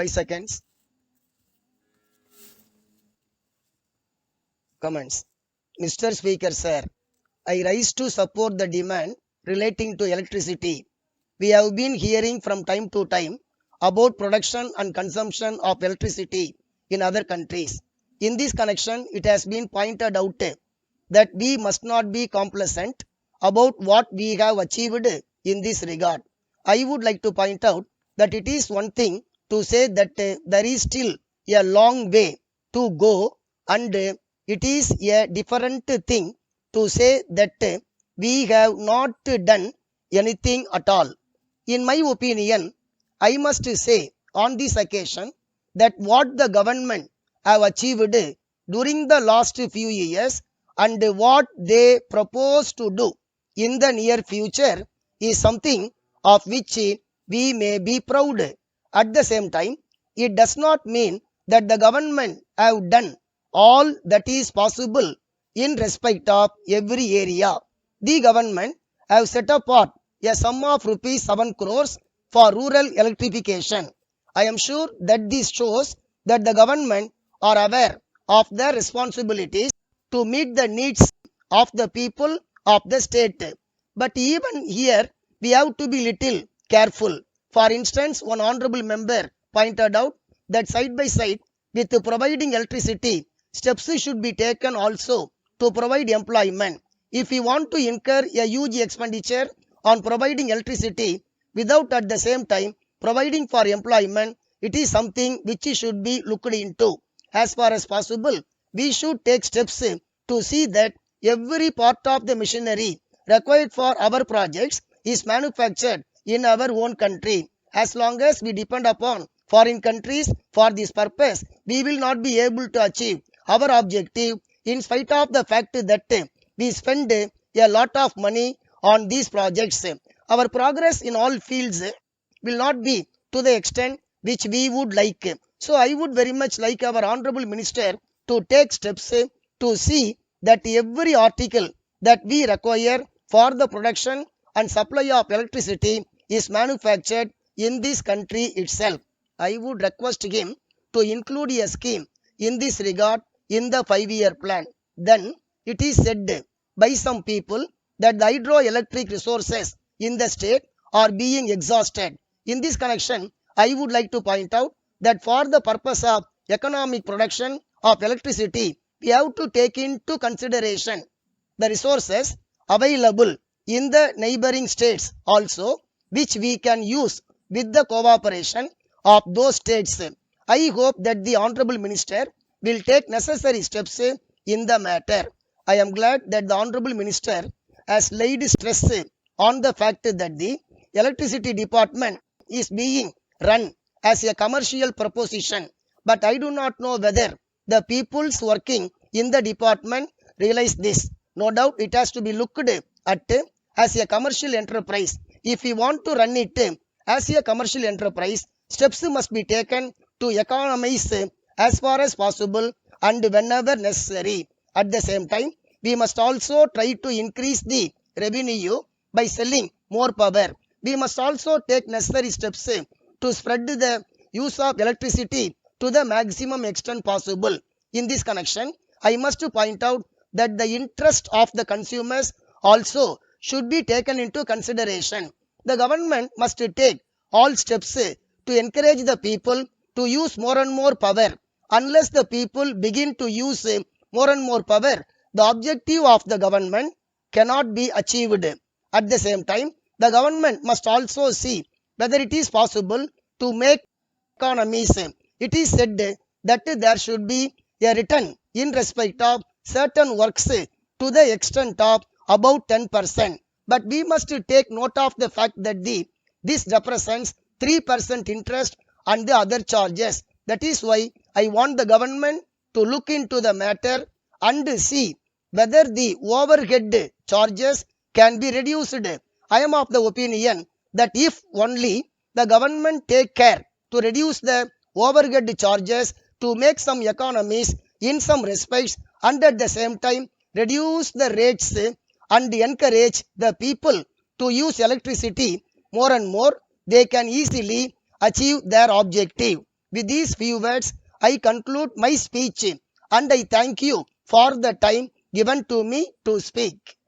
5 seconds. Comments. Mr. Speaker, sir, I rise to support the demand relating to electricity. We have been hearing from time to time about production and consumption of electricity in other countries. In this connection, it has been pointed out that we must not be complacent about what we have achieved in this regard. I would like to point out that it is one thing to say that there is still a long way to go, and it is a different thing to say that we have not done anything at all. In my opinion, I must say on this occasion that what the government have achieved during the last few years and what they propose to do in the near future is something of which we may be proud. At the same time, it does not mean that the government have done all that is possible in respect of every area. The government have set apart a sum of rupees 7 crores for rural electrification. I am sure that this shows that the government are aware of their responsibilities to meet the needs of the people of the state. But even here, we have to be little careful. For instance, one honorable member pointed out that side by side with providing electricity, steps should be taken also to provide employment. If we want to incur a huge expenditure on providing electricity without at the same time providing for employment, it is something which should be looked into. As far as possible, we should take steps to see that every part of the machinery required for our projects is manufactured in our own country. As long as we depend upon foreign countries for this purpose, we will not be able to achieve our objective, in spite of the fact that we spend a lot of money on these projects. Our progress in all fields will not be to the extent which we would like. So I would very much like our Honorable Minister to take steps to see that every article that we require for the production and supply of electricity is manufactured in this country itself. I would request him to include a scheme in this regard in the 5-year plan. Then it is said by some people that the hydroelectric resources in the state are being exhausted. In this connection, I would like to point out that for the purpose of economic production of electricity, we have to take into consideration the resources available in the neighboring states also, which we can use with the cooperation of those states. I hope that the Honorable Minister will take necessary steps in the matter. I am glad that the Honorable Minister has laid stress on the fact that the electricity department is being run as a commercial proposition. But I do not know whether the peoples working in the department realize this. No doubt it has to be looked at as a commercial enterprise. If we want to run it as a commercial enterprise, steps must be taken to economize as far as possible and whenever necessary. At the same time, we must also try to increase the revenue by selling more power. We must also take necessary steps to spread the use of electricity to the maximum extent possible. In this connection, I must point out that the interest of the consumers also should be taken into consideration. The government must take all steps to encourage the people to use more and more power. Unless the people begin to use more and more power, the objective of the government cannot be achieved. At the same time, the government must also see whether it is possible to make economies. It is said that there should be a return in respect of certain works to the extent of about 10%. But we must take note of the fact that this represents 3% interest and the other charges. That is why I want the government to look into the matter and see whether the overhead charges can be reduced. I am of the opinion that if only the government take care to reduce the overhead charges to make some economies in some respects and at the same time reduce the rates and encourage the people to use electricity more and more, they can easily achieve their objective. With these few words, I conclude my speech and I thank you for the time given to me to speak.